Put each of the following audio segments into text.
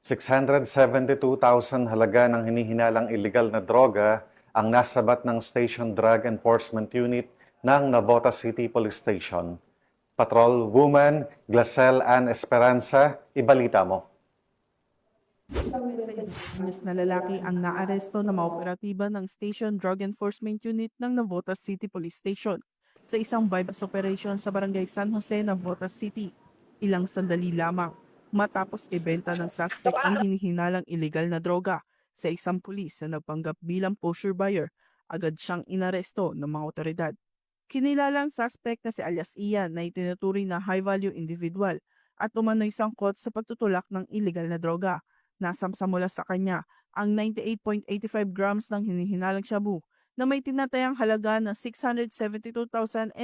672,000 halaga ng hinihinalang illegal na droga ang nasabat ng Station Drug Enforcement Unit ng Navotas City Police Station. Patrol Woman Glacel Ann Esperanza, ibalita mo. Mas na lalaki ang naaresto na maoperatiba ng Station Drug Enforcement Unit ng Navotas City Police Station sa isang bypass operation sa Barangay San Jose, Navotas City. Ilang sandali lamang matapos ibenta ng suspect ang hinihinalang illegal na droga sa isang pulis na nagpanggap bilang pusher buyer, agad siyang inaresto ng mga otoridad. Kinilala ang suspect na si alias Ian na itinuturing na high-value individual at umano'y sangkot sa pagtutulak ng illegal na droga. Nasamsa mula sa kanya ang 98.85 grams ng hinihinalang shabu na may tinatayang halaga na 672,180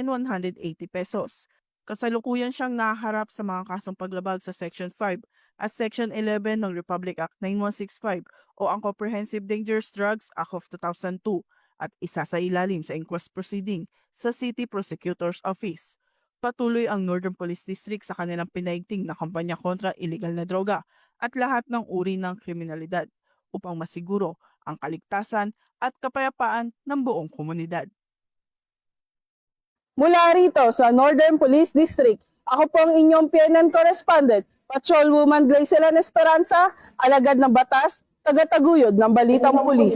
pesos. Kasalukuyan siyang naharap sa mga kasong paglabag sa Section 5 at Section 11 ng Republic Act 9165 o ang Comprehensive Dangerous Drugs Act of 2002 at isa sa ilalim sa inquest proceeding sa City Prosecutor's Office. Patuloy ang Northern Police District sa kanilang pinaigting na kampanya kontra illegal na droga at lahat ng uri ng kriminalidad upang masiguro ang kaligtasan at kapayapaan ng buong komunidad. Mula rito sa Northern Police District, ako po ang inyong PNN correspondent, Patrolwoman Glacel Ann Esperanza, alagad ng batas, tagataguyod ng Balitang Pulis.